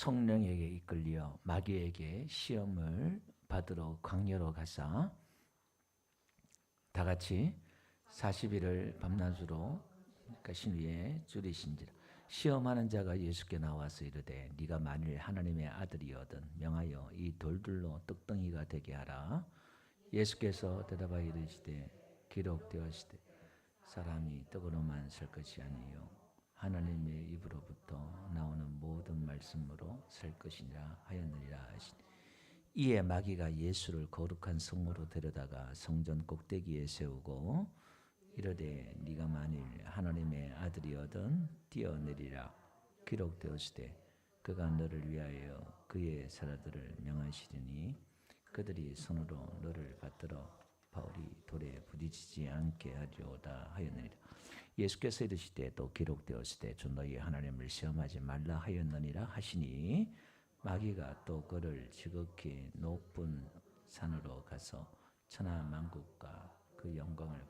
성령에게 이끌려 마귀에게 시험을 받으러 광야로 가사 다 같이 40일을 밤낮으로 가신 후에 줄이신지라. 시험하는 자가 예수께 나와서 이르되 네가 만일 하나님의 아들이거든 명하여 이 돌들로 떡덩이가 되게 하라. 예수께서 대답하여 이르시되 기록되었으되 사람이 떡으로만 살 것이 아니요 하나님의 입으로부터 나오는 모든 말씀으로 살 것이니라 하였느니라 하시니. 이에 마귀가 예수를 거룩한 성으로 데려다가 성전 꼭대기에 세우고 이르되 네가 만일 하나님의 아들이거든 뛰어내리라. 기록되었으되 그가 너를 위하여 그의 사라들을 명하시리니 그들이 손으로 너를 받들어 바울이 돌에 부딪히지 않게 하리오다 하였느니라. 예수께서 이르시되 또 기록되었으되 주 너희 하나님을 시험하지 말라 하였느니라 하시니 마귀가 또 그를 지극히 높은 산으로 가서 천하 만국과 그 영광을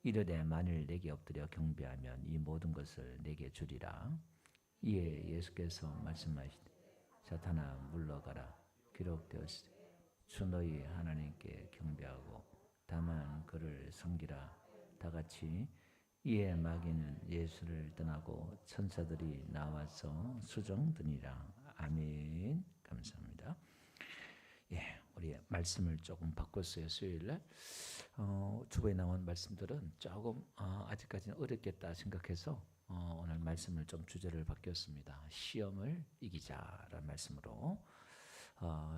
이르되 만일 내게 엎드려 경배하면 이 모든 것을 내게 주리라. 이에 예수께서 말씀하시되 사탄아 물러가라. 기록되었으되 주 너희 하나님께 경배하고 다만 그를 섬기라. 다 같이. 이에 마귀는 예수를 떠나고 천사들이 나와서 수종드니라. 아멘. 감사합니다. 예, 우리 말씀을 조금 바꿨어요. 수요일날 주보에 나온 말씀들은 조금 아직까지는 어렵겠다 생각해서 오늘 말씀을 좀 주제를 바뀌었습니다. 시험을 이기자라는 말씀으로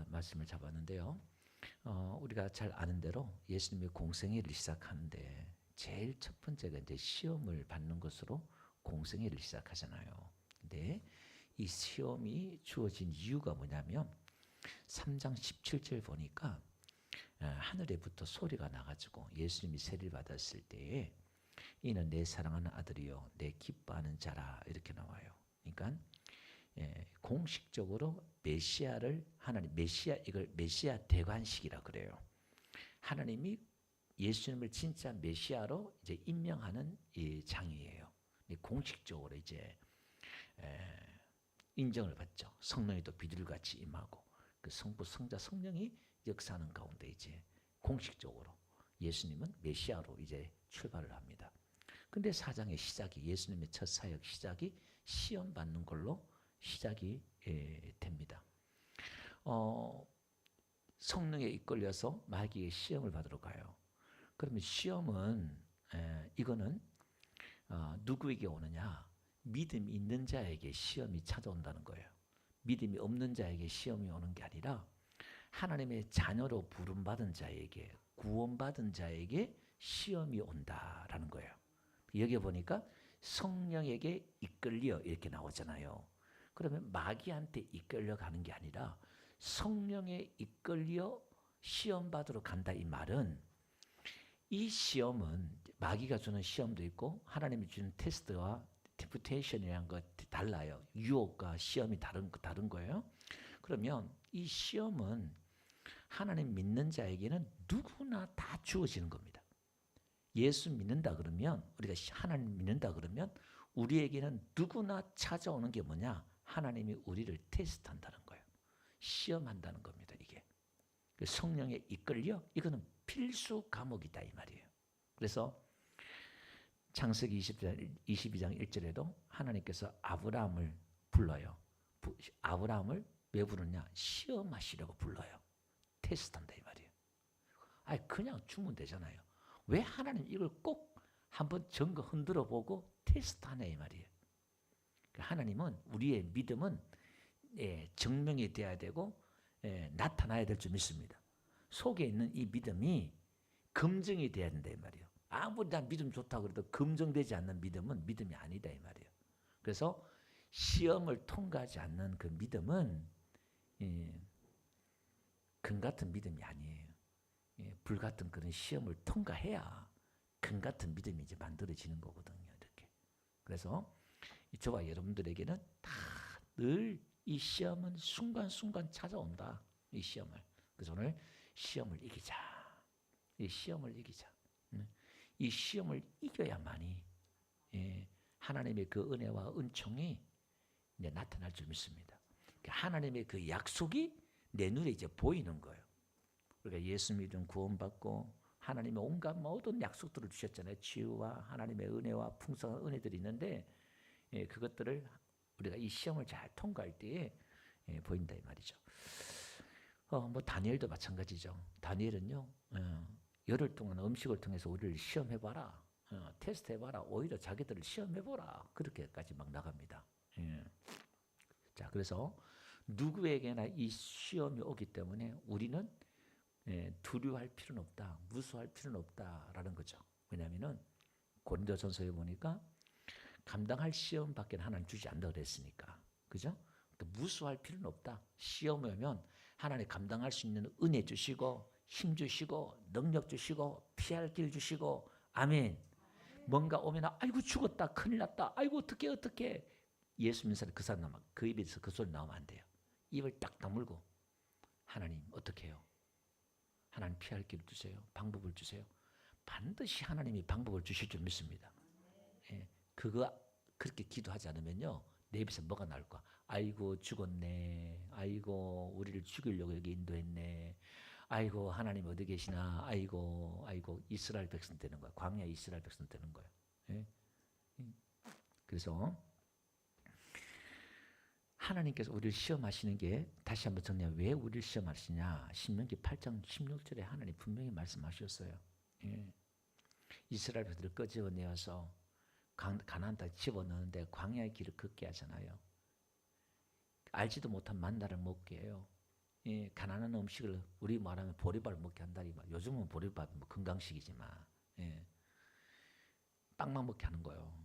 말씀을 잡았는데요. 우리가 잘 아는 대로 예수님이 공생애를 시작하는데 제일 첫 번째가 이제 시험을 받는 것으로 공생애를 시작하잖아요. 근데 이 시험이 주어진 이유가 뭐냐면 3장 17절 보니까 하늘에부터 소리가 나가지고 예수님이 세례를 받았을 때에 이는 내 사랑하는 아들이요 내 기뻐하는 자라 이렇게 나와요. 그러니까 공식적으로 메시아를 하나님 이걸 메시아 대관식이라 그래요. 하나님이 예수님을 진짜 메시아로 이제 임명하는 이 장이에요. 공식적으로 이제 인정을 받죠. 성령이 또 비둘기같이 임하고 그 성부, 성자, 성령이 역사하는 가운데 이제 공식적으로 예수님은 메시아로 이제 출발을 합니다. 근데 사장의 시작이 예수님의 첫 사역 시작이 시험 받는 걸로 시작이 됩니다. 성령에 이끌려서 마귀의 시험을 받으러 가요. 그러면 시험은 이거는 누구에게 오느냐? 믿음이 있는 자에게 시험이 찾아온다는 거예요. 믿음이 없는 자에게 시험이 오는 게 아니라 하나님의 자녀로 부름받은 자에게 구원받은 자에게 시험이 온다라는 거예요. 여기 보니까 성령에게 이끌려 이렇게 나오잖아요. 그러면 마귀한테 이끌려 가는 게 아니라 성령에 이끌려 시험 받으러 간다 이 말은 이 시험은 마귀가 주는 시험도 있고 하나님이 주는 테스트와 템프테이션이라는 것 달라요. 유혹과 시험이 다른 거예요. 그러면 이 시험은 하나님 믿는 자에게는 누구나 다 주어지는 겁니다. 예수 믿는다 그러면 우리가 하나님 믿는다 그러면 우리에게는 누구나 찾아오는 게 뭐냐? 하나님이 우리를 테스트한다는 거예요. 시험한다는 겁니다. 이게 성령에 이끌려 이거는 필수 과목이다 이 말이에요. 그래서 창세기 22장 1절에도 하나님께서 아브라함을 불러요. 아브라함을 왜 부르냐? 시험하시려고 불러요. 테스트한다 이 말이에요. 아니 그냥 주면 되잖아요. 왜 하나님 이걸 꼭 한번 점거 흔들어 보고 테스트하냐 이 말이에요. 하나님은 우리의 믿음은 증명이 돼야 되고 나타나야 될 줄 믿습니다. 속에 있는 이 믿음이 검증이 돼야 된다 이 말이에요. 아무리 난 믿음 좋다고 그래도 검증되지 않는 믿음은 믿음이 아니다 이 말이에요. 그래서 시험을 통과하지 않는 그 믿음은 금 같은 믿음이 아니에요. 불 같은 그런 시험을 통과해야 금 같은 믿음이 이제 만들어지는 거거든요. 이렇게. 그래서 저와 여러분들에게는 다 늘 이 시험은 순간순간 찾아온다. 이 시험을. 그래서 오늘 시험을 이기자. 이 시험을 이기자. 이 시험을 이겨야만이 하나님의 그 은혜와 은총이 나타날 줄 믿습니다. 하나님의 그 약속이 내 눈에 이제 보이는 거예요. 우리가 예수 믿음 구원받고 하나님의 온갖 모든 약속들을 주셨잖아요. 치유와 하나님의 은혜와 풍성한 은혜들이 있는데 그것들을 우리가 이 시험을 잘 통과할 때에 보인다 이 말이죠. 뭐 다니엘도 마찬가지죠. 다니엘은요, 열흘 동안 음식을 통해서 우리를 시험해봐라, 테스트해봐라, 오히려 자기들을 시험해보라 그렇게까지 막 나갑니다. 자, 그래서 누구에게나 이 시험이 오기 때문에 우리는 두려워할 필요는 없다, 무서워할 필요는 없다라는 거죠. 왜냐하면은 고린도전서에 보니까 감당할 시험밖에 하나님 주지 않는다 그랬으니까, 그죠? 무서워할 필요는 없다. 시험이 오면 하나님 감당할 수 있는 은혜 주시고 힘 주시고 능력 주시고 피할 길 주시고, 아멘. 뭔가 오면 아이고 죽었다, 큰일 났다, 아이고 어떡해. 예수 믿는 사람 그 사람 그 입에서 그 소리 나오면 안 돼요. 입을 딱 다물고 하나님 어떻게 해요? 하나님 피할 길을 주세요. 방법을 주세요. 반드시 하나님이 방법을 주실 줄 믿습니다. 그거 그렇게 기도하지 않으면요, 내 입에서 뭐가 나올 거야? 아이고 죽었네. 아이고 우리를 죽이려고 여기 인도했네. 아이고 하나님 어디 계시나. 아이고 이스라엘 백성 되는 거야. 광야 이스라엘 백성 되는 거야. 그래서 하나님께서 우리를 시험하시는 게, 다시 한번 정리하면 왜 우리를 시험하시냐. 신명기 8장 16절에 하나님 분명히 말씀하셨어요. 이스라엘 백성들을 끄집어내어서 가나안 땅에 집어넣는데 광야의 길을 걷게 하잖아요. 알지도 못한 만나를 먹게 해요. 가난한 음식을 우리 말하면 보리밥을 먹게 한다니, 요즘은 보리밥 건강식이지만 빵만 먹게 하는 거예요.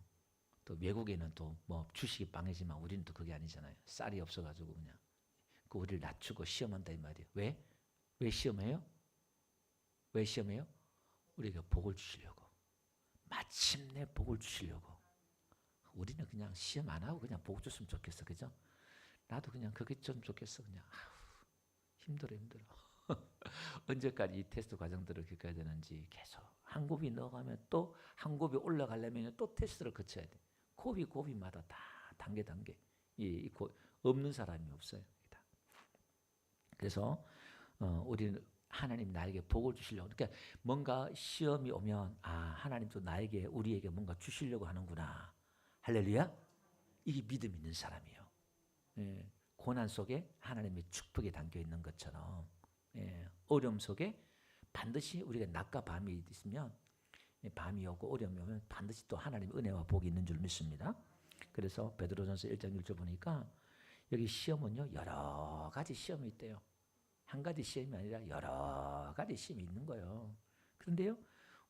또 외국에는 또 뭐 주식이 빵이지만 우리는 또 그게 아니잖아요. 쌀이 없어가지고 그냥 우리를 낮추고 시험한다 이 말이에요. 왜 시험해요? 왜 시험해요? 우리가 복을 주시려고. 마침내 복을 주시려고. 우리는 그냥 시험 안 하고 그냥 복 줬으면 좋겠어, 그죠? 나도 그냥 그게 좀 좋겠어. 그냥 힘들어. 언제까지 이 테스트 과정들을 겪어야 되는지 계속 한 곱이 넣어가면 또 한 곱이 올라가려면 또 테스트를 거쳐야 돼. 곱이마다 다 단계 없는 사람이 없어요. 그래서 우리는 하나님 나에게 복을 주시려고, 그러니까 뭔가 시험이 오면 하나님도 우리에게 뭔가 주시려고 하는구나. 할렐루야. 이게 믿음 있는 사람이에요. 고난 속에 하나님의 축복이 담겨 있는 것처럼 어려움 속에 반드시 우리가 낮과 밤이 있으면, 밤이 오고 어려움이 오면 반드시 또 하나님의 은혜와 복이 있는 줄 믿습니다. 그래서 베드로전서 1장 1절 보니까 여기 시험은요, 여러 가지 시험이 있대요. 한 가지 시험이 아니라 여러 가지 시험이 있는 거예요. 그런데요,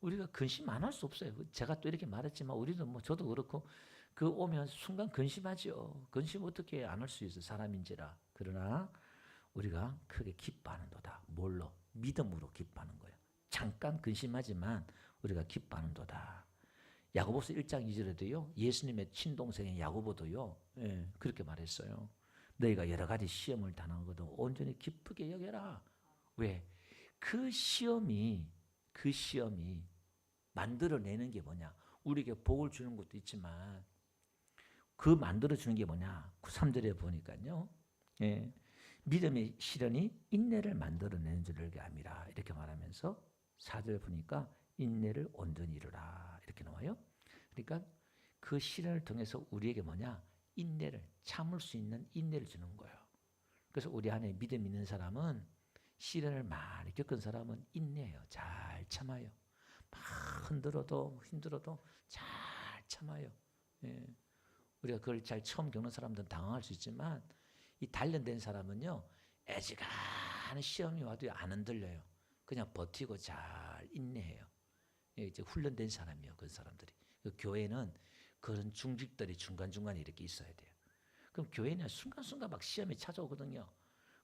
우리가 근심 안 할 수 없어요. 제가 또 이렇게 말했지만 우리도 저도 그렇고 그 오면 순간 근심하죠. 근심 어떻게 안 할 수 있어, 사람인지라. 그러나 우리가 크게 기뻐하는도다. 뭘로? 믿음으로 기뻐하는 거예요. 잠깐 근심하지만 우리가 기뻐하는도다. 야고보서 1장 2절에도요, 예수님의 친동생인 야고보도요, 그렇게 말했어요. 너희가 여러 가지 시험을 당하거든 온전히 기쁘게 여겨라. 왜? 그 시험이 만들어내는 게 뭐냐? 우리에게 복을 주는 것도 있지만 그 만들어주는 게 뭐냐? 3절에 보니까요, 믿음의 시련이 인내를 만들어내는 줄을 알미라 이렇게 말하면서 4절에 보니까 인내를 온전히 이루라 이렇게 나와요. 그러니까 그 시련을 통해서 우리에게 뭐냐? 인내를, 참을 수 있는 인내를 주는 거예요. 그래서 우리 안에 믿음 있는 사람은, 시련을 많이 겪은 사람은 인내해요. 잘 참아요. 막 흔들어도 힘들어도 잘 참아요. 우리가 그걸 잘 처음 겪는 사람들은 당황할 수 있지만, 이 단련된 사람은요, 애지간한 시험이 와도 안 흔들려요. 그냥 버티고 잘 인내해요. 이제 훈련된 사람이에요. 그 사람들이. 그 교회는 그런 중직들이 중간중간에 이렇게 있어야 돼요. 그럼 교회는 순간순간 막 시험이 찾아오거든요.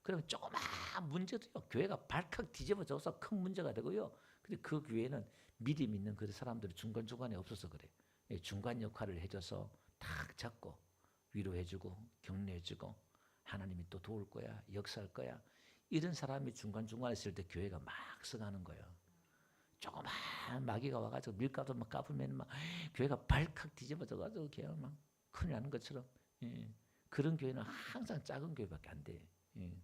그러면 조그만 문제도요, 교회가 발칵 뒤집어져서 큰 문제가 되고요. 근데 그 교회는 믿음 있는 그 사람들이 중간중간에 없어서 그래요. 중간 역할을 해줘서 탁 잡고 위로해주고 격려해주고 하나님이 또 도울 거야, 역사할 거야. 이런 사람이 중간중간에 있을 때 교회가 막 서가는 거예요. 조그만 마귀가 와가지고 밀가루 막 까불면 막 교회가 발칵 뒤집어져가지고 그냥 막 큰일 나는 것처럼. 그런 교회는 항상 작은 교회밖에 안 돼. 예.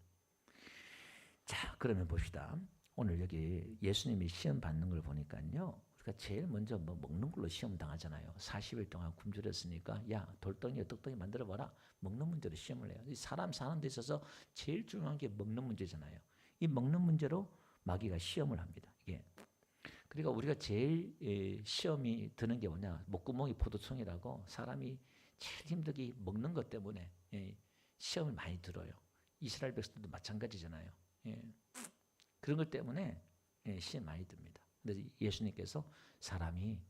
자, 그러면 봅시다. 오늘 여기 예수님이 시험 받는 걸 보니까요. 우리가 제일 먼저 뭐 먹는 걸로 시험 당하잖아요. 40일 동안 굶주렸으니까 야, 돌덩이, 떡덩이 만들어봐라. 먹는 문제로 시험을 해요. 이 사람 사는 데 있어서 제일 중요한 게 먹는 문제잖아요. 이 먹는 문제로 마귀가 시험을 합니다. 예. 그러니까 우리가 제일 시험이 드는 게 뭐냐. 목구멍이 포도청이라고 사람이 제일 힘들게 먹는 것 때문에 시험을 많이 들어요. 이스라엘 백성들도 마찬가지잖아요. 예. 그런 것 때문에 시험 많이 듭니다. 그래서 예수님께서 사람이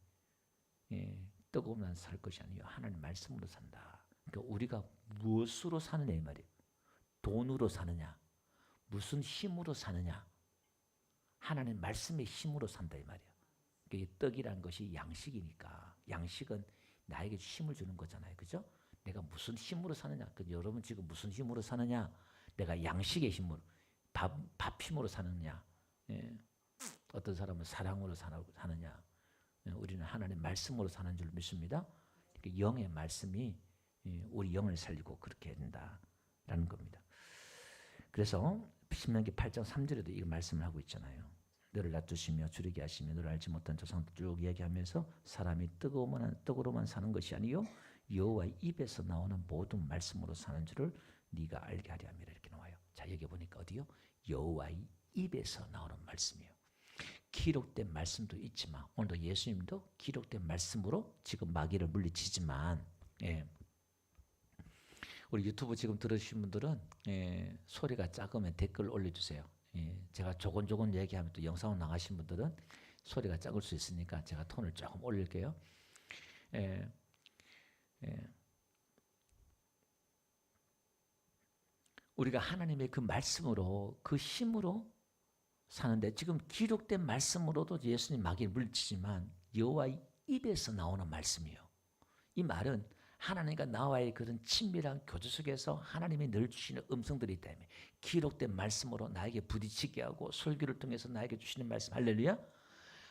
떡으로만 살 것이 아니요 하나님 말씀으로 산다. 그러니까 우리가 무엇으로 사느냐 이 말이에요. 돈으로 사느냐, 무슨 힘으로 사느냐, 하나님 말씀의 힘으로 산다 이 말이에요. 그러니까 이 떡이라는 것이 양식이니까 양식은 나에게 힘을 주는 거잖아요, 그죠? 내가 무슨 힘으로 사느냐? 여러분 지금 무슨 힘으로 사느냐? 내가 양식의 힘으로, 밥 힘으로 사느냐? 예. 어떤 사람은 사랑으로 사느냐? 예. 우리는 하나님 말씀으로 사는 줄 믿습니다. 영의 말씀이 우리 영을 살리고 그렇게 된다라는 겁니다. 그래서 신명기 8장 3절에도 이 말씀을 하고 있잖아요. 너를 놔두시며 줄이게 하시며 너를 알지 못한 조상들 쭉 얘기하면서 사람이 떡으로만 사는 것이 아니요 여호와의 입에서 나오는 모든 말씀으로 사는 줄을 네가 알게 하려 함이라 이렇게 나와요. 자, 여기 보니까 어디요? 여호와의 입에서 나오는 말씀이에요. 기록된 말씀도 있지만 오늘도 예수님도 기록된 말씀으로 지금 마귀를 물리치지만 우리 유튜브 지금 들으신 분들은 소리가 작으면 댓글 올려주세요. 제가 조곤조곤 얘기하면 또 영상으로 나가신 분들은 소리가 작을 수 있으니까 제가 톤을 조금 올릴게요. 우리가 하나님의 그 말씀으로 그 힘으로 사는데 지금 기록된 말씀으로도 예수님 마귀를 물리치지만 여호와의 입에서 나오는 말씀이에요. 이 말은 하나님과 나와의 그런 친밀한 교제 속에서 하나님이 늘 주시는 음성들이 때문에 기록된 말씀으로 나에게 부딪히게 하고 설교를 통해서 나에게 주시는 말씀 할렐루야.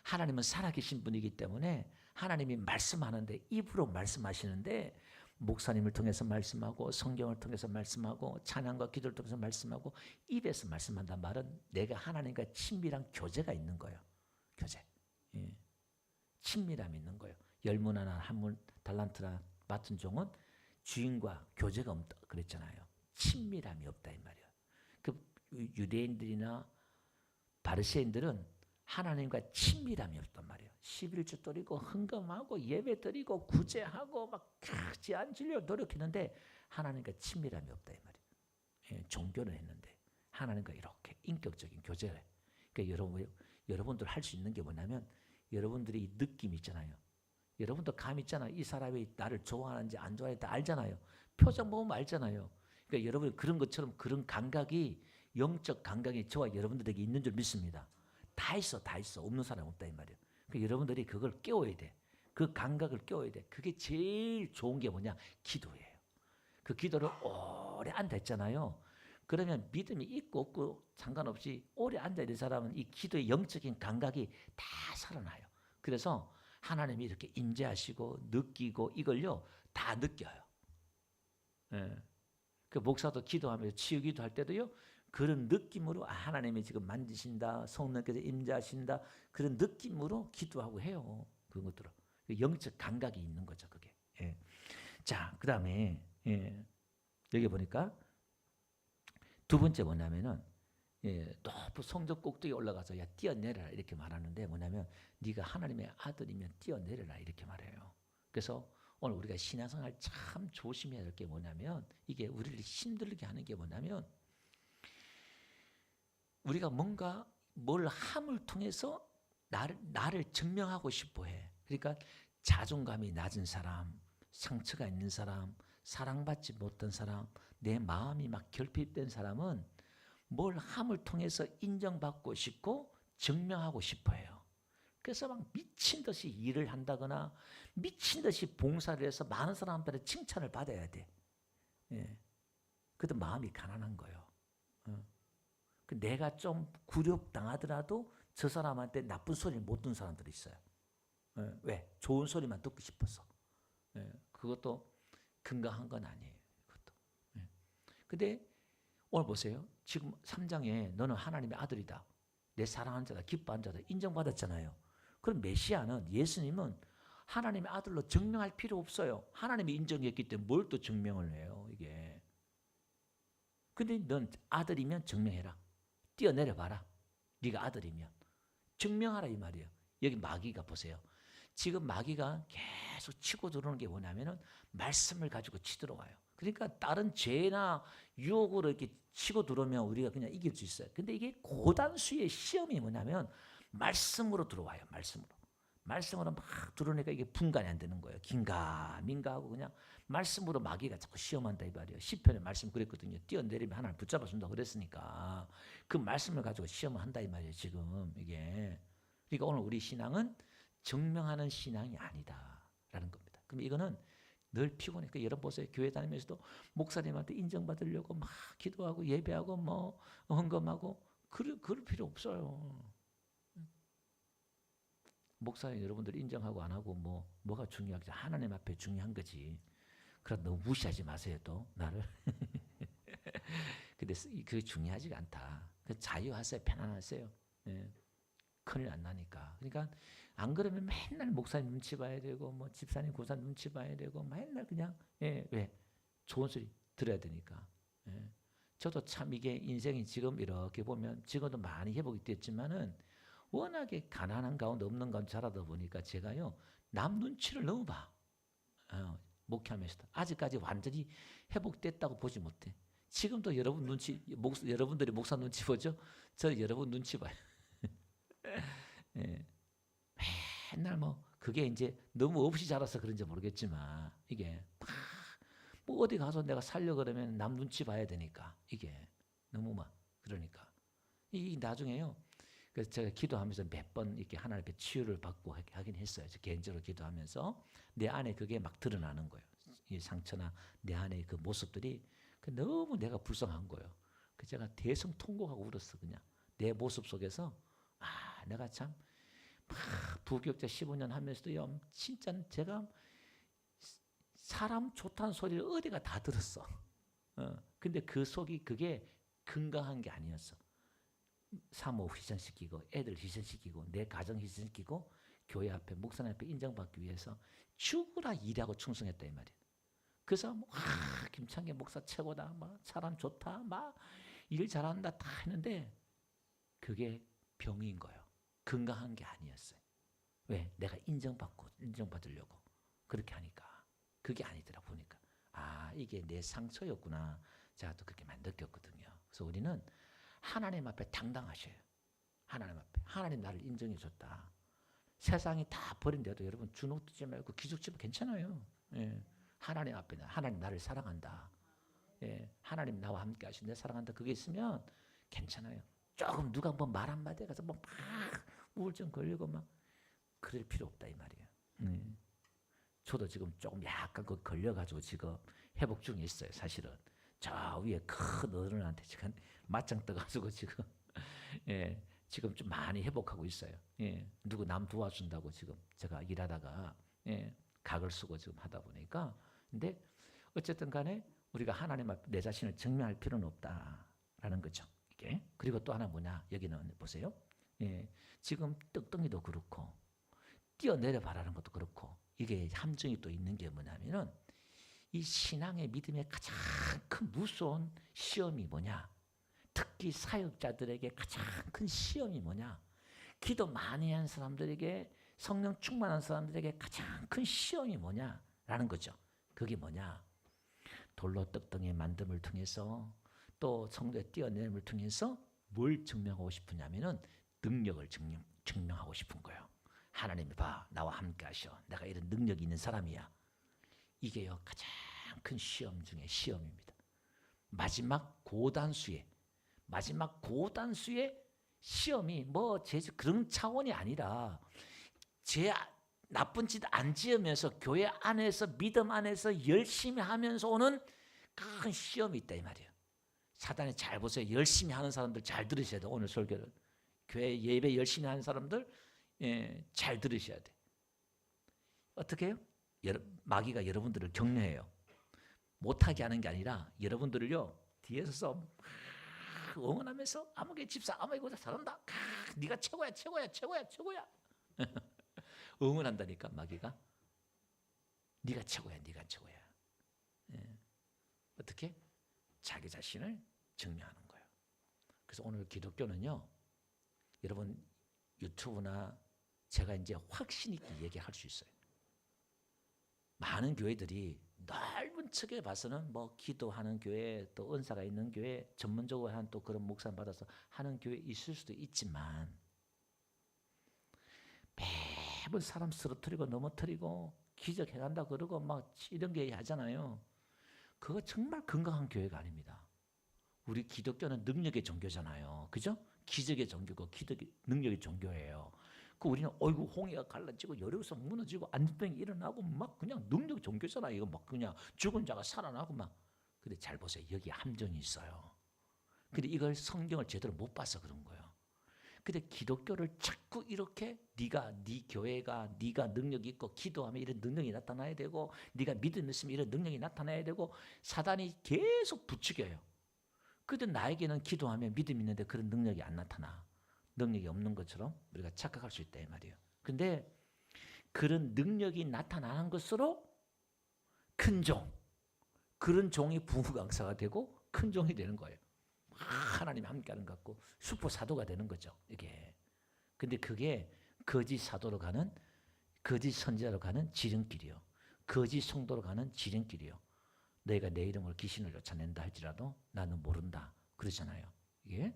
하나님은 살아계신 분이기 때문에 하나님이 말씀하는데 입으로 말씀하시는데 목사님을 통해서 말씀하고 성경을 통해서 말씀하고 찬양과 기도를 통해서 말씀하고 입에서 말씀한다는 말은 내가 하나님과 친밀한 교제가 있는 거예요. 교제. 친밀함이 있는 거예요. 열무나 한문 달란트나 맡은 종은 주인과 교제가 없다 그랬잖아요. 친밀함이 없다 이 말이에요. 그 유대인들이나 바리새인들은 하나님과 친밀함이 없단 말이에요. 11조 드리고 헌금하고 예배 드리고 구제하고 막 제한 지려 노력했는데 하나님과 친밀함이 없다 이 말이에요. 종교는 했는데 하나님과 이렇게 인격적인 교제를 해. 그러니까 여러분들 할 수 있는 게 뭐냐면 여러분들이 이 느낌 있잖아요. 여러분도 감 있잖아요. 이 사람이 나를 좋아하는지 안 좋아하는지 다 알잖아요. 표정 보면 알잖아요. 그러니까 여러분 그런 것처럼 그런 감각이 영적 감각이 저와 여러분들에게 있는 줄 믿습니다. 다 있어. 없는 사람 없다 이 말이에요. 그러니까 여러분들이 그걸 깨워야 돼. 그 감각을 깨워야 돼. 그게 제일 좋은 게 뭐냐? 기도예요. 그 기도를 오래 앉아 있잖아요. 그러면 믿음이 있고 없고 상관없이 오래 앉아 있는 사람은 이 기도의 영적인 감각이 다 살아나요. 그래서 하나님이 이렇게 임재하시고 느끼고 이걸요 다 느껴요. 그 목사도 기도하면서 치유기도 할 때도요 그런 느낌으로 하나님이 지금 만지신다, 성령께서 임재하신다 그런 느낌으로 기도하고 해요. 그런 것들은 영적 감각이 있는 거죠, 그게. 자, 그 다음에 여기 보니까 두 번째 뭐냐면은 높은 성전 꼭대기에 올라가서 야 뛰어내려라 이렇게 말하는데 뭐냐면 네가 하나님의 아들이면 뛰어내려라 이렇게 말해요. 그래서 오늘 우리가 신앙생활 참 조심해야 될 게 뭐냐면 이게 우리를 힘들게 하는 게 뭐냐면 우리가 뭔가 뭘 함을 통해서 나를 증명하고 싶어 해. 그러니까 자존감이 낮은 사람, 상처가 있는 사람, 사랑받지 못한 사람, 내 마음이 막 결핍된 사람은 뭘 함을 통해서 인정받고 싶고 증명하고 싶어 해요. 그래서 막 미친 듯이 일을 한다거나 미친 듯이 봉사를 해서 많은 사람한테 칭찬을 받아야 돼. 그래도 마음이 가난한 거예요. 내가 좀 굴욕당하더라도 저 사람한테 나쁜 소리를 못 듣는 사람들이 있어요. 왜? 좋은 소리만 듣고 싶어서. 그것도 건강한 건 아니에요. 그것도. 근데 오늘 보세요. 지금 3장에 너는 하나님의 아들이다. 내 사랑하는 자다. 기뻐하는 자다. 인정받았잖아요. 그럼 메시아는 예수님은 하나님의 아들로 증명할 필요 없어요. 하나님이 인정했기 때문에 뭘 또 증명을 해요. 이게. 근데 넌 아들이면 증명해라. 뛰어내려봐라. 네가 아들이면. 증명하라 이 말이에요. 여기 마귀가 보세요. 지금 마귀가 계속 치고 들어오는 게 뭐냐면은 말씀을 가지고 치들어와요. 그러니까 다른 죄나 유혹으로 이렇게 치고 들어오면 우리가 그냥 이길 수 있어요. 근데 이게 고단수의 시험이 뭐냐면 말씀으로 들어와요. 말씀으로 막 들어오니까 이게 분간이 안 되는 거예요. 긴가민가하고 그냥 말씀으로 마귀가 자꾸 시험한다 이 말이에요. 시편에 말씀 그랬거든요. 뛰어내리면 하나님 붙잡아 준다 그랬으니까 그 말씀을 가지고 시험을 한다 이 말이에요. 지금 이게. 그러니까 오늘 우리 신앙은 증명하는 신앙이 아니다라는 겁니다. 그럼 이거는 늘 피곤해. 그러니까 여러분 보세요. 교회 다니면서도 목사님한테 인정받으려고 막 기도하고 예배하고 뭐 헌금하고 그럴 필요 없어요. 목사님 여러분들 인정하고 안 하고 뭐가 중요하지? 하나님 앞에 중요한 거지. 그럼 너무 무시하지 마세요 또 나를. 근데 그게 중요하지가 않다. 자유하세요. 편안하세요. 예. 큰일 안 나니까. 그러니까 안 그러면 맨날 목사님 눈치 봐야 되고 뭐 집사님 고사 눈치 봐야 되고 맨날 그냥 왜 좋은 소리 들어야 되니까. 예. 저도 참 이게 인생이 지금 이렇게 보면 지금도 많이 회복이 됐지만은 워낙에 가난한 가운데 없는 가운데 자라다 보니까 제가요 남 눈치를 너무 봐. 목회하면서도 아직까지 완전히 회복됐다고 보지 못해. 지금도 여러분 여러분들이 목사 눈치 보죠? 저 여러분 눈치 봐요. 예. 맨날 그게 이제 너무 없이 자라서 그런지 모르겠지만 이게 뭐 어디 가서 내가 살려 그러면 남 눈치 봐야 되니까 이게 너무 그러니까 이 나중에요. 그래서 제가 기도하면서 몇 번 이렇게 하나님 앞에 치유를 받고 하긴 했어요. 개인적으로 기도하면서 내 안에 그게 막 드러나는 거예요. 이 상처나 내 안에 그 모습들이 너무 내가 불쌍한 거예요. 그 제가 대성통곡하고 울었어 그냥 내 모습 속에서 내가 참 부교육자 15년 하면서도요 진짜 제가 사람 좋다는 소리를 어디가 다 들었어. 근데 그 속이 그게 건강한 게 아니었어. 사모 희생시키고 애들 희생시키고 내 가정 희생시키고 교회 앞에 목사님 앞에 인정받기 위해서 죽으라 일하고 충성했다 이 말이야. 그래서 김창계 목사 최고다, 사람 좋다, 일 잘한다 다 했는데 그게 병인 거예요. 건강한 게 아니었어요. 왜? 내가 인정받으려고 그렇게 하니까 그게 아니더라 보니까 이게 내 상처였구나. 제가 또 그렇게 많이 느꼈거든요. 그래서 우리는 하나님 앞에 당당하셔요. 하나님 앞에. 하나님 나를 인정해 줬다. 세상이 다 버린데도 여러분 주눅 들지 말고 기죽지면 괜찮아요. 예. 하나님 앞에 하나님 나를 사랑한다. 예. 하나님 나와 함께 하신 내 사랑한다. 그게 있으면 괜찮아요. 조금 누가 말 한마디에 가서 막 우울증 걸리고 그럴 필요 없다 이 말이에요. 저도 지금 조금 약간 걸려가지고 지금 회복 중에 있어요. 사실은 저 위에 큰 어른한테 지금 맞짱 떠가지고 지금 지금 좀 많이 회복하고 있어요. 누구 남 도와준다고 지금 제가 일하다가 각을 쓰고 지금 하다 보니까 근데 어쨌든 간에 우리가 하나님 앞에 내 자신을 증명할 필요는 없다라는 거죠. 이게 그리고 또 하나 뭐냐 여기는 보세요. 지금 떡덩이도 그렇고 뛰어내려 바라는 것도 그렇고 이게 함정이 또 있는 게 뭐냐면은 이 신앙의 믿음의 가장 큰 무서운 시험이 뭐냐? 특히 사역자들에게 가장 큰 시험이 뭐냐? 기도 많이 한 사람들에게 성령 충만한 사람들에게 가장 큰 시험이 뭐냐라는 거죠. 그게 뭐냐? 돌로 떡덩이 만듦을 통해서 또 성도의 뛰어내림을 통해서 뭘 증명하고 싶으냐면은 능력을 증명하고 싶은 거예요. 하나님이 봐 나와 함께 하셔. 내가 이런 능력이 있는 사람이야. 이게요 가장 큰 시험 중에 시험입니다. 마지막 고단수의 시험이 그런 차원이 아니라 제 나쁜 짓 안 지으면서 교회 안에서 믿음 안에서 열심히 하면서 오는 큰 시험이 있다 이 말이에요. 사단이 잘 보세요. 열심히 하는 사람들 잘 들으셔야 돼. 오늘 설교를 교회 예배 열심히 하는 사람들 잘 들으셔야 돼. 어떻게 해요? 마귀가 여러분들을 격려해요. 못하게 하는 게 아니라 여러분들을요 뒤에서 막 응원하면서 아무개 집사 아무개보다 잘한다. 네가 최고야 최고야 최고야 최고야. 응원한다니까 마귀가. 네가 최고야 네가 최고야. 예. 어떻게? 자기 자신을 증명하는 거예요. 그래서 오늘 기독교는요, 여러분 유튜브나 제가 이제 확신 있게 얘기할 수 있어요. 많은 교회들이 넓은 측에 봐서는 뭐 기도하는 교회, 또 은사가 있는 교회, 전문적으로 한 또 그런 목사 받아서 하는 교회 있을 수도 있지만, 매번 사람 쓰러뜨리고 넘어뜨리고 기적 해간다 그러고 막 이런 게 하잖아요. 그거 정말 건강한 교회가 아닙니다. 우리 기독교는 능력의 종교잖아요. 그죠? 기적의 종교고 기적의 능력의 종교예요. 그 우리는 어이구 홍해가 갈라지고 여리고성 무너지고 안전병이 일어나고 막 그냥 능력 종교잖아. 이거 막 그냥 죽은 자가 살아나고 막. 근데 잘 보세요. 여기 함정이 있어요. 근데 이걸 성경을 제대로 못 봐서 그런 거예요. 근데 기독교를 자꾸 이렇게 네가 네 교회가 네가 능력이 있고 기도하면 이런 능력이 나타나야 되고 네가 믿음 있으면 이런 능력이 나타나야 되고 사단이 계속 부추겨요. 근데 나에게는 기도하면 믿음 있는데 그런 능력이 안 나타나. 능력이 없는 것처럼 우리가 착각할 수 있다 이 말이에요. 근데 그런 능력이 나타나는 것으로 큰 종, 그런 종이 부강사가 되고 큰 종이 되는 거예요. 하나님이 함께하는 것 같고 슈퍼 사도가 되는 거죠. 이게. 근데 그게 거짓 사도로 가는, 거짓 선지자로 가는 지름길이요. 거짓 성도로 가는 지름길이요. 너희가 내 이름으로 귀신을 쫓아낸다 할지라도 나는 모른다. 그러잖아요. 이게.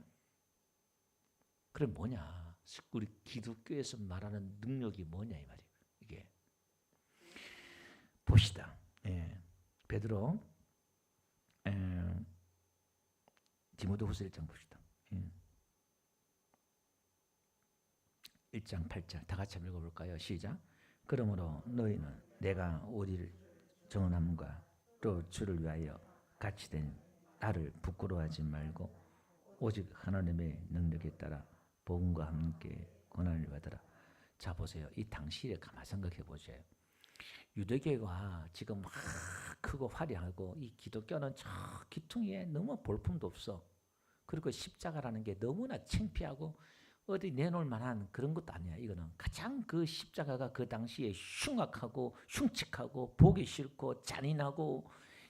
그럼 뭐냐? 우리 기독교에서 말하는 능력이 뭐냐 이 말이에요. 이게. 봅시다. 예. 베드로 디모데후서 1장 봅시다. 1장 8절 다 같이 한번 읽어볼까요? 시작. 그러므로 너희는 내가 우리를 정함과 또 주를 위하여 같이 된 나를 부끄러워하지 말고 오직 하나님의 능력에 따라 복음과 함께 고난을 받으라. 자 보세요. 이 당시에 가만 생각해 보세요. 유대교가 지금 막 크고 화려하고 이 기독교는 저 기퉁이에 너무 볼품도 없어. 그리고 십자가라는 게 너무나 창피하고 어디 내놓을 만한 그런 것도 아니야. 이거는 가장 그 십자가가 그 당시에 흉악하고 흉측하고 보기 싫고 잔인하고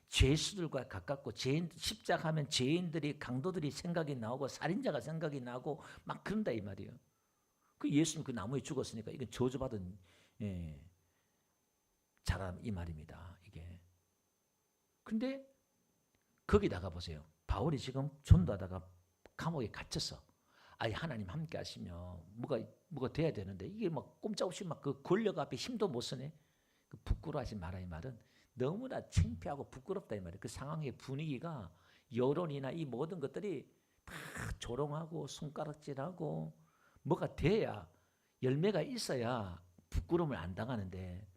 죄수들과 가깝고 십자가 하면 죄인들이 강도들이 생각이 나오고 살인자가 생각이 나고 막 그런다 이 말이에요. 그 예수님 그 나무에 죽었으니까 이건 저주받은 사람 이 말입니다. 이게. 근데 거기다가 보세요. 바울이 지금 전도하다가 감옥에 갇혔어. 아니 하나님 함께 하시면 뭐가 돼야 되는데 이게 막 꼼짝없이 막 그 권력 앞에 힘도 못 쓰네. 그 부끄러워하지 마라 이 말은 너무나 창피하고 부끄럽다 이 말이에요. 그 상황의 분위기가 여론이나 이 모든 것들이 다 조롱하고 손가락질하고 뭐가 돼야 열매가 있어야 부끄러움을 안 당하는데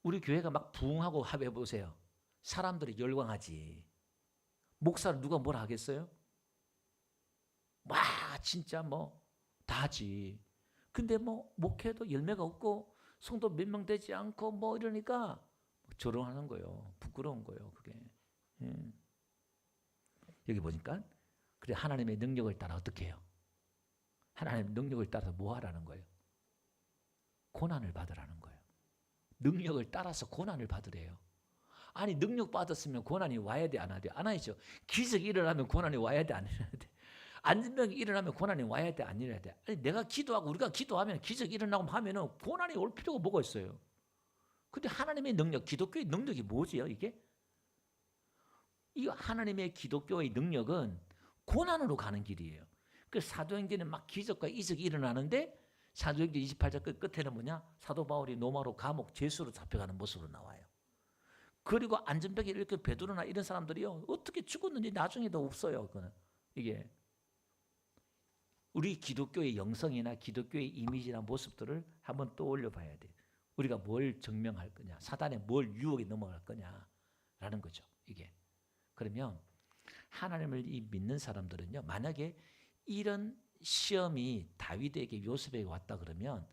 우리 교회가 막 부흥하고 합해 보세요. 사람들이 열광하지. 목사를 누가 뭐라 하겠어요? 와 진짜 뭐 다 하지. 근데 뭐 목회도 열매가 없고 성도 몇 명 되지 않고 뭐 이러니까 조롱하는 거예요. 부끄러운 거예요. 그게. 여기 보니까 그래 하나님의 능력을 따라 어떻게 해요? 하나님의 능력을 따라서 뭐 하라는 거예요? 고난을 받으라는 거예요. 능력을 따라서 고난을 받으래요. 아니 능력 받았으면 고난이 와야 돼 안 와야 돼? 안 와야죠. 기적이 일어나면 고난이 와야 돼 안 와야 돼? 안전병이 일어나면 고난이 와야 돼 안 일어나야 돼? 아니 내가 기도하고 우리가 기도하면 기적이 일어나고 하면은 고난이 올 필요가 뭐가 있어요? 근데 하나님의 능력, 기독교의 능력이 뭐지요 이게? 이 하나님의 기독교의 능력은 고난으로 가는 길이에요. 그 사도행전에 막 기적과 이적이 일어나는데 사도행전 28장 끝에는 뭐냐? 사도 바울이 로마로 감옥 죄수로 잡혀가는 모습으로 나와요. 그리고 안전병에 이렇게 베드로나 이런 사람들이요 어떻게 죽었는지 나중에도 없어요. 그거는 이게 우리 기독교의 영성이나 기독교의 이미지나 모습들을 한번 떠올려 봐야 돼. 우리가 뭘 증명할 거냐, 사단에 뭘 유혹에 넘어갈 거냐라는 거죠. 이게 그러면 하나님을 믿는 사람들은요, 만약에 이런 시험이 다윗에게 요셉에게 왔다 그러면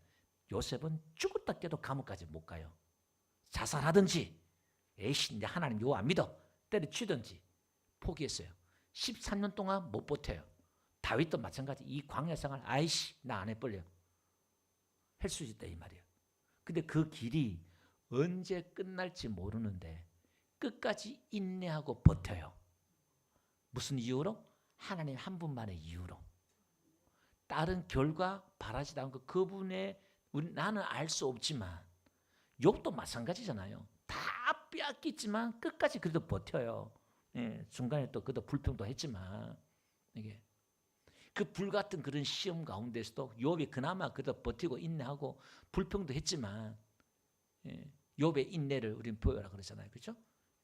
요셉은 죽었다 깨도 감옥까지 못 가요. 자살하든지 에이씨 내 하나님 요 안 믿어 때려치든지 포기했어요. 13년 동안 못 버텨요. 다윗도 마찬가지. 이 광야 생활 아이씨 나 안 해버려. 할 수 있다 이 말이에요. 근데 그 길이 언제 끝날지 모르는데 끝까지 인내하고 버텨요. 무슨 이유로? 하나님 한 분만의 이유로. 다른 결과 바라지도 않고 그분의 나는 알 수 없지만 욥도 마찬가지잖아요. 다 빼앗겼지만 끝까지 그래도 버텨요. 예, 중간에 또 그도 불평도 했지만 이게 그 불같은 그런 시험 가운데서도 욥이 그나마 그래도 버티고 인내하고 불평도 했지만 예, 욥의 인내를 우리는 보여라 그러잖아요. 그렇죠?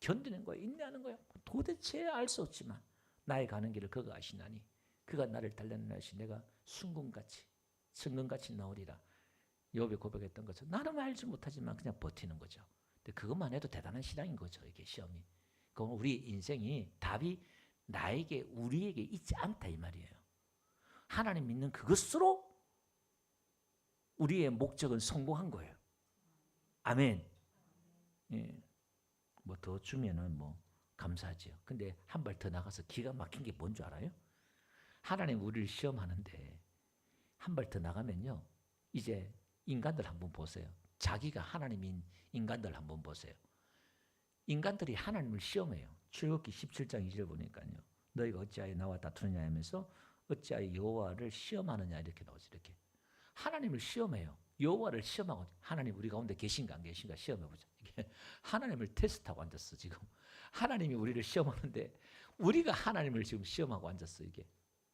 견디는 거예요. 인내하는 거예요. 도대체 알 수 없지만 나의 가는 길을 그가 아시나니 그가 나를 달려내시 내가 순금같이 성금같이 나오리라. 욥이 고백했던 것처럼 나는 알지 못하지만 그냥 버티는 거죠. 근데 그것만 해도 대단한 신앙인 거죠. 이게 시험이. 그럼 우리 인생이 답이 나에게 우리에게 있지 않다 이 말이에요. 하나님 믿는 그것으로 우리의 목적은 성공한 거예요. 아멘. 예. 뭐 더 주면은 뭐 감사하죠. 근데 한 발 더 나가서 기가 막힌 게 뭔 줄 알아요? 하나님 우리를 시험하는데 한 발 더 나가면요. 이제 인간들 한번 보세요. 자기가 하나님인 인간들 한번 보세요. 인간들이 하나님을 시험해요. 출애굽기 17장 2절 보니까요. 너희가 어찌하여 나와 다투느냐 하면서 어찌하여 여호와를 시험하느냐 이렇게 나오죠. 이렇게. 하나님을 시험해요. 여호와를 시험하고 하나님 우리 가운데 계신가 안 계신가 시험해보자. 이게 하나님을 테스트하고 앉았어 지금. 하나님이 우리를 시험하는데 우리가 하나님을 지금 시험하고 앉았어 이게.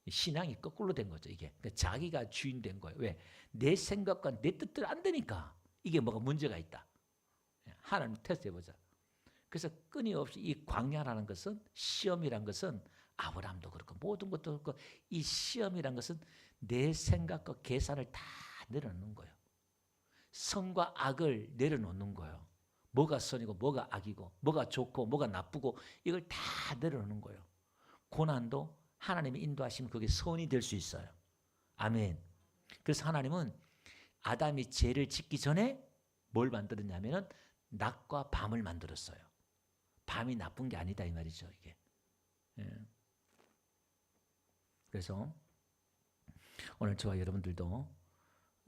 신앙이 거꾸로 된 거죠 이게. 그러니까 자기가 주인 된 거예요. 왜? 내 생각과 내 뜻대로 안 되니까 이게 뭐가 문제가 있다. 하나님 테스트해보자. 그래서 끊임없이 이 광야라는 것은 시험이란 것은 아브라함도 그렇고 모든 것도 그렇고 이 시험이란 것은 내 생각과 계산을 다 내려놓는 거예요. 선과 악을 내려놓는 거예요. 뭐가 선이고 뭐가 악이고 뭐가 좋고 뭐가 나쁘고 이걸 다 내려놓는 거예요. 고난도 하나님이 인도하시면 그게 선이 될 수 있어요. 아멘. 그래서 하나님은 아담이 죄를 짓기 전에 뭘 만들었냐면은 낮과 밤을 만들었어요. 밤이 나쁜 게 아니다 이 말이죠 이게. 예. 그래서 오늘 저와 여러분들도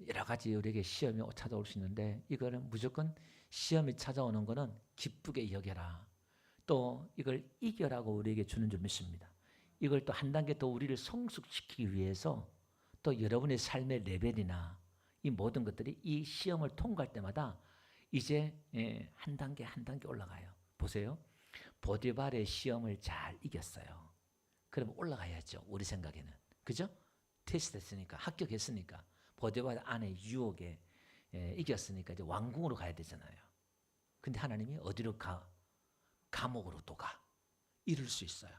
여러 가지 우리에게 시험이 찾아올 수 있는데 이거는 무조건 시험이 찾아오는 거는 기쁘게 여겨라. 또 이걸 이겨라고 우리에게 주는 줄 믿습니다. 이걸 또 한 단계 더 우리를 성숙시키기 위해서 또 여러분의 삶의 레벨이나 이 모든 것들이 이 시험을 통과할 때마다 이제 한 단계 한 단계 올라가요. 보세요. 보디발의 시험을 잘 이겼어요. 그럼 올라가야죠. 우리 생각에는. 그죠? 테스트했으니까 합격했으니까 보디발 안에 유혹에 이겼으니까 이제 왕궁으로 가야 되잖아요. 근데 하나님이 어디로 가? 감옥으로 또 가. 이럴 수 있어요.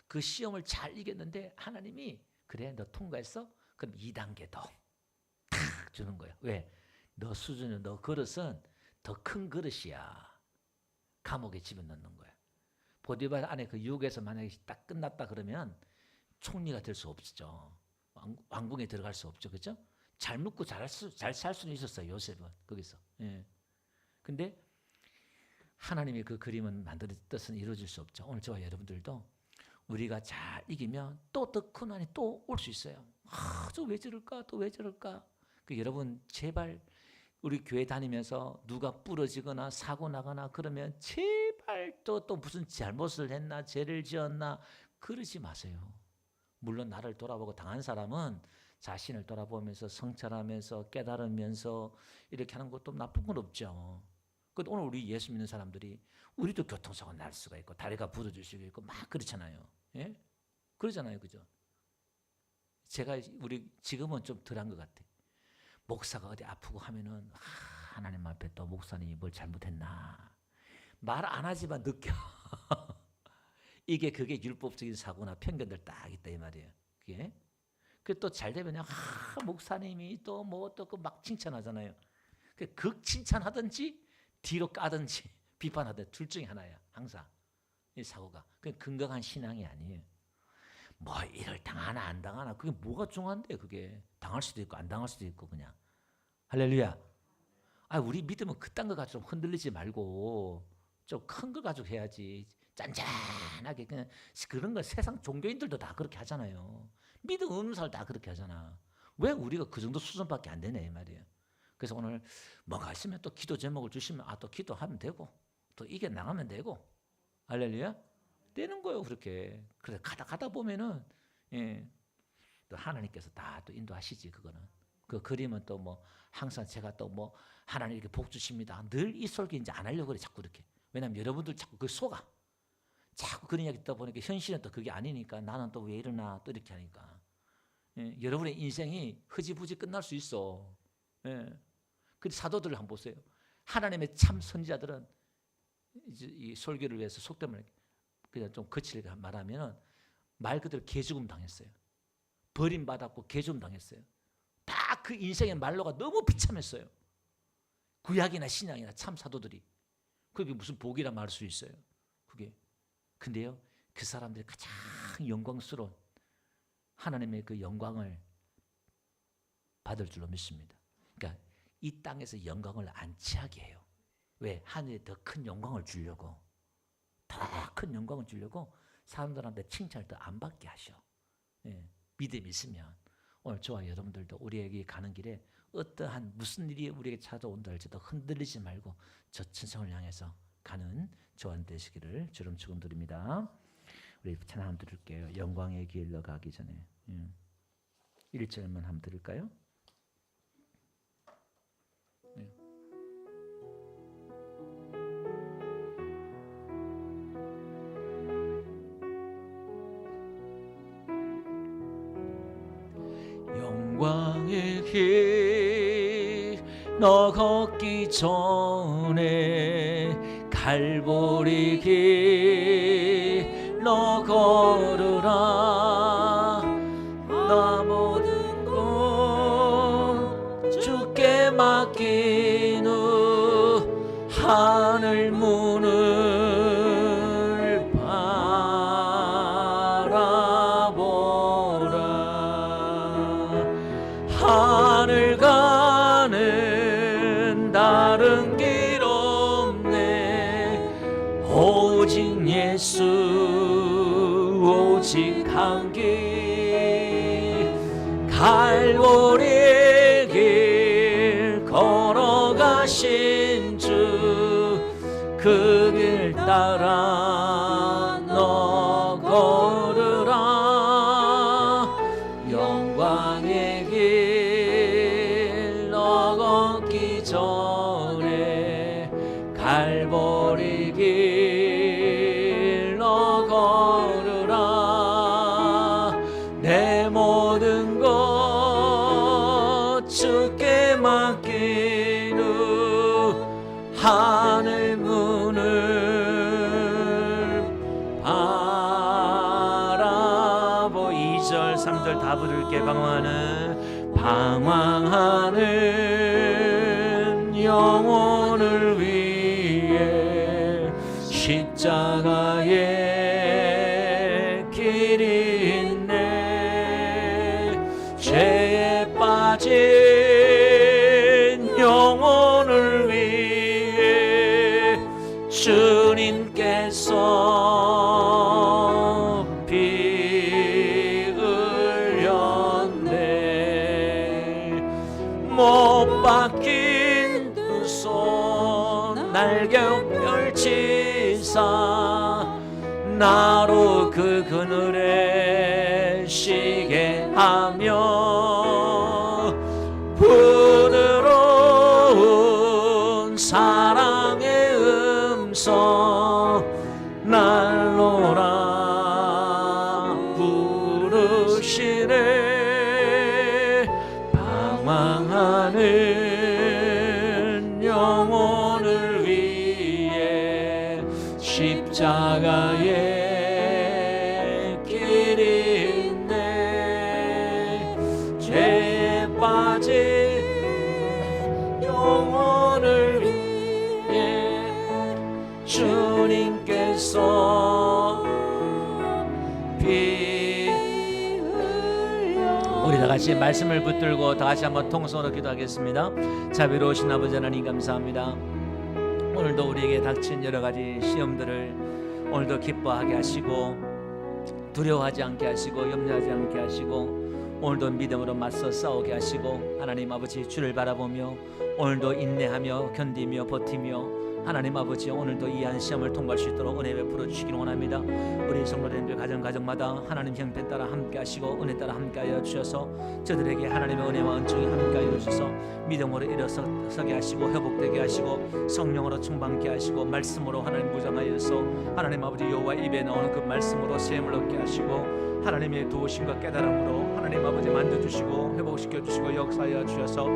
그 시험을 잘 이겼는데 하나님이 그래 너 통과했어? 그럼 2단계 더 탁 주는 거예요. 왜? 너 수준은 너 그릇은 더 큰 그릇이야. 감옥에 집어넣는 거야. 보디발 안에 그 유혹에서 만약에 딱 끝났다 그러면 총리가 될 수 없죠. 왕궁에 들어갈 수 없죠. 그렇죠? 잘 묵고 잘 살 수는 있었어요. 요셉은 거기서. 예. 근데 하나님의 그 그림은 만드는 뜻은 이루어질 수 없죠. 오늘 저와 여러분들도 우리가 잘 이기면 또 더 큰 한이 또 올 수 있어요. 저 왜 저럴까? 또 왜 저럴까? 여러분 제발 우리 교회 다니면서 누가 부러지거나 사고 나거나 그러면 제발 또 무슨 잘못을 했나 죄를 지었나 그러지 마세요. 물론 나를 돌아보고 당한 사람은 자신을 돌아보면서 성찰하면서 깨달으면서 이렇게 하는 것도 나쁜 건 없죠. 오늘 우리 예수 믿는 사람들이 우리도 교통사고 날 수가 있고 다리가 부러질 수가 있고 막 그렇잖아요. 예? 그러잖아요. 그죠? 제가 우리 지금은 좀 덜한 것 같아. 목사가 어디 아프고 하면은 하나님 앞에 또 목사님이 뭘 잘못했나 말 안 하지만 느껴. 그게 율법적인 사고나 편견들 딱 있다 이 말이에요. 그게 또 잘 되면 목사님이 또 뭐 또 막 칭찬하잖아요. 극 칭찬하든지 뒤로 까든지 비판하든지 둘 중에 하나야. 항상 이 사고가. 그게 건강한 신앙이 아니에요. 뭐 이를 당하나 안 당하나 그게 뭐가 중요한데 그게 당할 수도 있고 안 당할 수도 있고 그냥. 할렐루야. 우리 믿음은 그딴 거 가지고 흔들리지 말고 좀 큰 거 가지고 해야지. 짠짠하게 그냥 그런 거 세상 종교인들도 다 그렇게 하잖아요. 믿음 없는 사람 다 그렇게 하잖아. 왜 우리가 그 정도 수준밖에 안 되냐 이 말이에요. 그래서 오늘 뭐가 있으면 또 기도 제목을 주시면 또 기도하면 되고 또 이겨 나가면 되고 할렐루야 되는 거예요. 그렇게. 그래서 가다 보면은 또 하나님께서 다 또 인도하시지. 그거는 그 그림은 또 뭐 항상 제가 또 뭐 하나님 이렇게 복 주십니다. 늘 이 설교 이제 안 하려고 그래 자꾸 이렇게. 왜냐면 여러분들 자꾸 그 속아. 자꾸 그런 이야기 듣다 보니까 현실은 또 그게 아니니까 나는 또 왜 이러나 또 이렇게 하니까 여러분의 인생이 흐지부지 끝날 수 있어. 그 사도들을 한번 보세요. 하나님의 참 선지자들은 이제 이 설교를 위해서 속담을 그냥 좀 거칠게 말하면은 말 그대로 개죽음 당했어요. 버림받았고 개죽음 당했어요. 다 그 인생의 말로가 너무 비참했어요. 구약이나 신약이나 참 사도들이. 그게 무슨 복이라 말할 수 있어요. 그게. 근데요, 그 사람들이 가장 영광스러운 하나님의 그 영광을 받을 줄로 믿습니다. 그러니까 이 땅에서 영광을 안 취하게 해요. 왜? 하늘에 더 큰 영광을 주려고, 더 큰 영광을 주려고 사람들한테 칭찬을 더 안 받게 하셔. 믿음이 있으면 오늘 저와 여러분들도 우리에게 가는 길에 어떠한 무슨 일이 우리에게 찾아온다 할지도 흔들리지 말고 저 천성을 향해서 가는 저와 되시기를 주름 축원드립니다. 우리 찬양 한번 들을게요. 영광의 길로 가기 전에 1절만 한번 들을까요? 영광의 길 너 걷기 전에 갈보리 길 너 걸으라. 나 모든 것 주께 맡긴 후 하늘 문을 바라보라. 하늘 가는 다른 길 없네. 오직 예수 오직 한 길. 갈보리 길 걸어가신 주 그 길 따라 너 걸으라. 영광의 길 너 걷기 전에 갈보리 길 너 걸으라. 내 모든 것 주께 맡긴 후 하늘 문을 바라보. 2절 3절 다 부를게. 방황하는 영혼을 위해 십자가의 길이 있네. 죄에 빠진 영혼을 위해 주님께서 피 흘렸네. 못 박힌 두 손 날개 펼치사 나로 그 그늘에 쉬게 하며 부드러운 사랑의 음성 날로라 부르시네. 방황하는 영혼을 위해 십자가의 길이 있네. 죄에 빠진 영혼을 위해 주님께서 피 흘려. 우리 다 같이 말씀을 붙들고 다 같이 한번 통성으로 기도하겠습니다. 자비로우신 아버지 하나님 감사합니다. 오늘도 우리에게 닥친 여러 가지 시험들을 오늘도 기뻐하게 하시고 두려워하지 않게 하시고 염려하지 않게 하시고 오늘도 믿음으로 맞서 싸우게 하시고 하나님 아버지 주를 바라보며 오늘도 인내하며 견디며 버티며 하나님 아버지 오늘도 이 한 시험을 통과할 수 있도록 은혜 베풀어 주시기를 원합니다. 우리 성도님들 가정마다 하나님 형편 따라 함께 하시고 은혜 따라 함께 하여 주셔서 저들에게 하나님의 은혜와 은총이 함께 하여 주셔서 믿음으로 일어서게 하시고 회복되게 하시고 성령으로 충만케 하시고 말씀으로 하나님 무장하여서 하나님 아버지 여호와 입에 나오는 그 말씀으로 셈을 얻게 하시고 하나님의 도우심과 깨달음으로 하나님 아버지 만져주시고 회복시켜주시고 역사하여 주셔서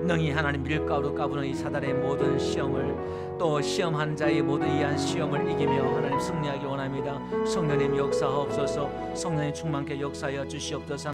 능히 하나님 밀가루 까부는 이 사단의 모든 시험을 또 시험한 자의 모든 이한 시험을 이기며 하나님 승리하기 원합니다. 성령님 역사하옵소서. 성령님 충만케 역사하여 주시옵소서.